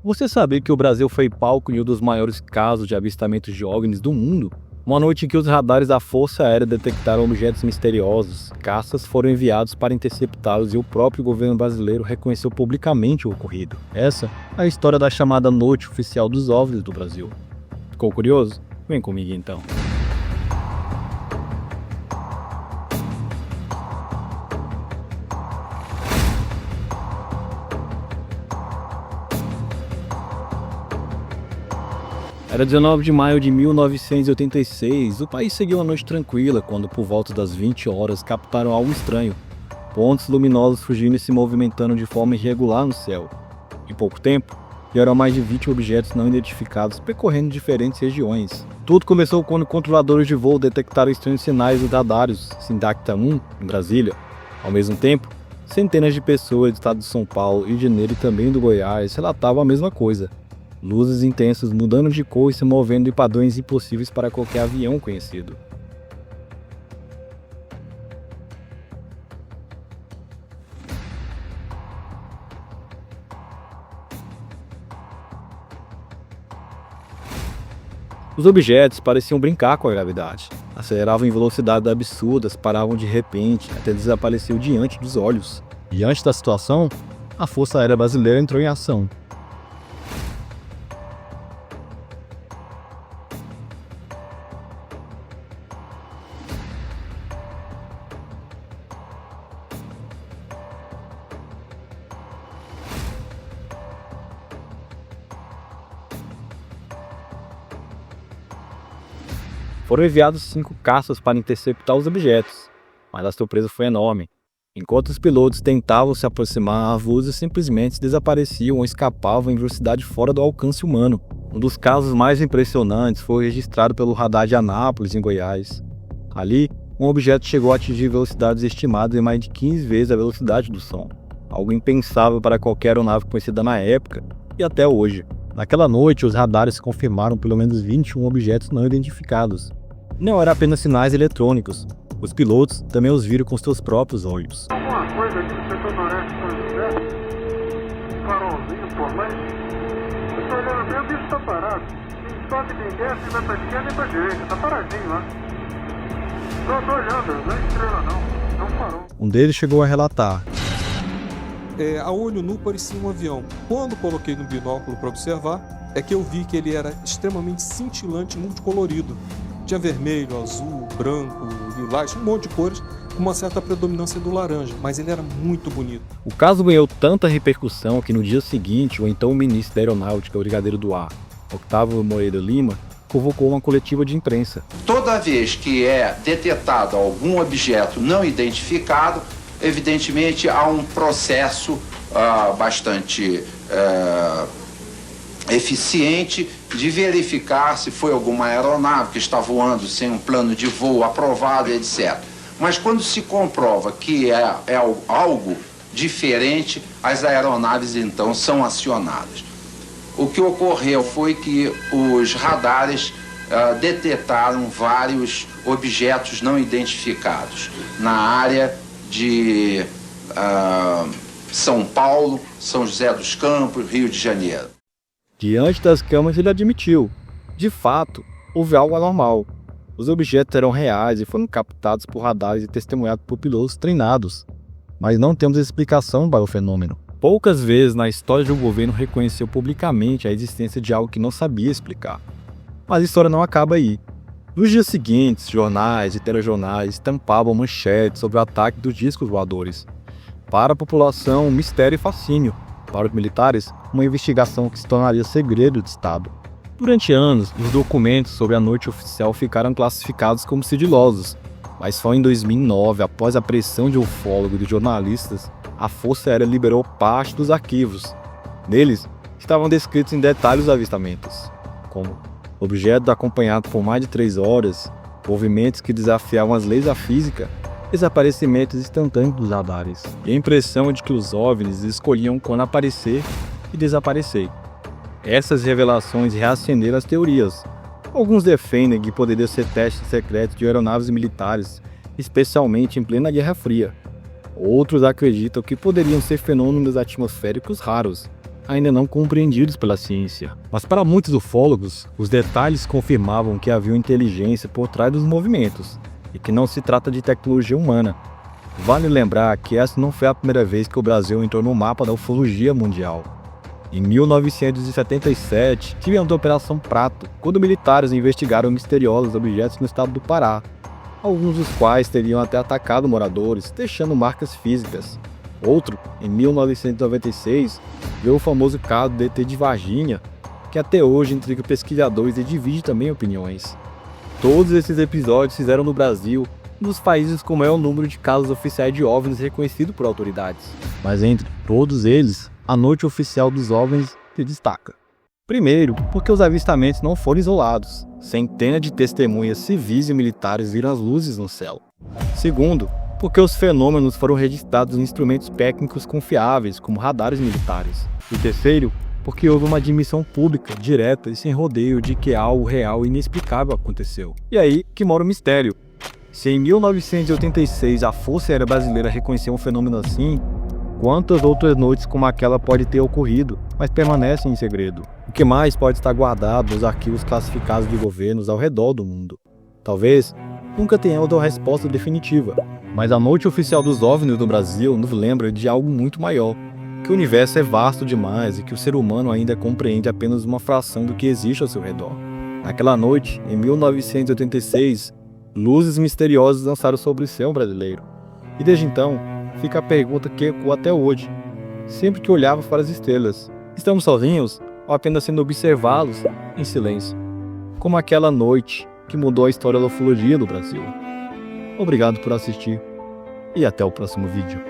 Você sabia que o Brasil foi palco em um dos maiores casos de avistamentos de OVNIs do mundo? Uma noite em que os radares da Força Aérea detectaram objetos misteriosos, caças foram enviados para interceptá-los e o próprio governo brasileiro reconheceu publicamente o ocorrido. Essa é a história da chamada Noite Oficial dos OVNIs do Brasil. Ficou curioso? Vem comigo então. Era 19 de maio de 1986, o país seguiu uma noite tranquila quando, por volta das 20 horas, captaram algo estranho. Pontos luminosos surgindo e se movimentando de forma irregular no céu. Em pouco tempo, já eram mais de 20 objetos não identificados percorrendo diferentes regiões. Tudo começou quando controladores de voo detectaram estranhos sinais dos radares Sindacta 1, em Brasília. Ao mesmo tempo, centenas de pessoas do estado de São Paulo, Rio de Janeiro e também do Goiás relatavam a mesma coisa. Luzes intensas mudando de cor e se movendo em padrões impossíveis para qualquer avião conhecido. Os objetos pareciam brincar com a gravidade. Aceleravam em velocidades absurdas, paravam de repente, até desapareciam diante dos olhos. Diante da situação, a Força Aérea Brasileira entrou em ação. Foram enviados 5 caças para interceptar os objetos, mas a surpresa foi enorme. Enquanto os pilotos tentavam se aproximar, as luzes simplesmente desapareciam ou escapavam em velocidade fora do alcance humano. Um dos casos mais impressionantes foi registrado pelo radar de Anápolis, em Goiás. Ali, um objeto chegou a atingir velocidades estimadas em mais de 15 vezes a velocidade do som, algo impensável para qualquer aeronave conhecida na época e até hoje. Naquela noite, os radares confirmaram pelo menos 21 objetos não identificados. Não eram apenas sinais eletrônicos. Os pilotos também os viram com seus próprios olhos. Alguma coisa aqui no setor noreste São José? Um farolzinho por lá? Eu tô olhando bem, o bicho tá parado. Nem sobe, nem desce, nem vai pra esquerda nem pra direita. Tá paradinho lá. Tô olhando, não é estrela não. É um farol. Um deles chegou a relatar. A olho nu parecia um avião. Quando coloquei no binóculo para observar, é que eu vi que ele era extremamente cintilante e multicolorido. Tinha vermelho, azul, branco, lilás, um monte de cores, com uma certa predominância do laranja, mas ele era muito bonito. O caso ganhou tanta repercussão que no dia seguinte, o então ministro da Aeronáutica, o brigadeiro do ar, Octávio Moreira Lima, convocou uma coletiva de imprensa. Toda vez que é detectado algum objeto não identificado, evidentemente há um processo bastante eficiente de verificar se foi alguma aeronave que está voando sem um plano de voo aprovado, etc. Mas quando se comprova que é algo diferente, as aeronaves então são acionadas. O que ocorreu foi que os radares detectaram vários objetos não identificados na área de São Paulo, São José dos Campos, Rio de Janeiro. Diante das câmeras, ele admitiu. De fato, houve algo anormal. Os objetos eram reais e foram captados por radares e testemunhados por pilotos treinados. Mas não temos explicação para o fenômeno. Poucas vezes na história de um governo reconheceu publicamente a existência de algo que não sabia explicar. Mas a história não acaba aí. Nos dias seguintes, jornais e telejornais estampavam manchetes sobre o ataque dos discos voadores. Para a população, mistério e fascínio. Para os militares, uma investigação que se tornaria segredo de Estado. Durante anos, os documentos sobre a noite oficial ficaram classificados como sigilosos, mas só em 2009, após a pressão de ufólogos e de jornalistas, a Força Aérea liberou parte dos arquivos. Neles, estavam descritos em detalhes os avistamentos, como objetos acompanhados por mais de 3 horas, movimentos que desafiavam as leis da física, desaparecimentos instantâneos dos radares, e a impressão de que os OVNIs escolhiam quando aparecer e desaparecer. Essas revelações reacenderam as teorias. Alguns defendem que poderia ser testes secretos de aeronaves militares, especialmente em plena Guerra Fria. Outros acreditam que poderiam ser fenômenos atmosféricos raros. ainda não compreendidos pela ciência. Mas para muitos ufólogos, os detalhes confirmavam que havia inteligência por trás dos movimentos e que não se trata de tecnologia humana. Vale lembrar que essa não foi a primeira vez que o Brasil entrou no mapa da ufologia mundial. Em 1977, tivemos a Operação Prato, quando militares investigaram misteriosos objetos no estado do Pará, alguns dos quais teriam até atacado moradores, deixando marcas físicas. Outro, em 1996, veio o famoso caso do ET de Varginha, que até hoje intriga pesquisadores e divide também opiniões. Todos esses episódios fizeram no Brasil um dos países com o maior número de casos oficiais de OVNIs reconhecido por autoridades. Mas entre todos eles, a Noite Oficial dos OVNIs se destaca. Primeiro, porque os avistamentos não foram isolados. Centenas de testemunhas civis e militares viram as luzes no céu. Segundo, porque os fenômenos foram registrados em instrumentos técnicos confiáveis, como radares militares. E terceiro, porque houve uma admissão pública, direta e sem rodeio de que algo real e inexplicável aconteceu. E aí que mora o mistério. Se em 1986 a Força Aérea Brasileira reconheceu um fenômeno assim, quantas outras noites como aquela pode ter ocorrido, mas permanecem em segredo? O que mais pode estar guardado nos arquivos classificados de governos ao redor do mundo? Talvez nunca tenhamos uma resposta definitiva, mas a Noite Oficial dos OVNIs no Brasil nos lembra de algo muito maior, que o universo é vasto demais e que o ser humano ainda compreende apenas uma fração do que existe ao seu redor. Naquela noite, em 1986, luzes misteriosas lançaram sobre o céu brasileiro. E desde então, fica a pergunta que ecoa até hoje, sempre que olhava para as estrelas: estamos sozinhos ou apenas sendo observados em silêncio? Como aquela noite que mudou a história da ufologia do Brasil. Obrigado por assistir e até o próximo vídeo.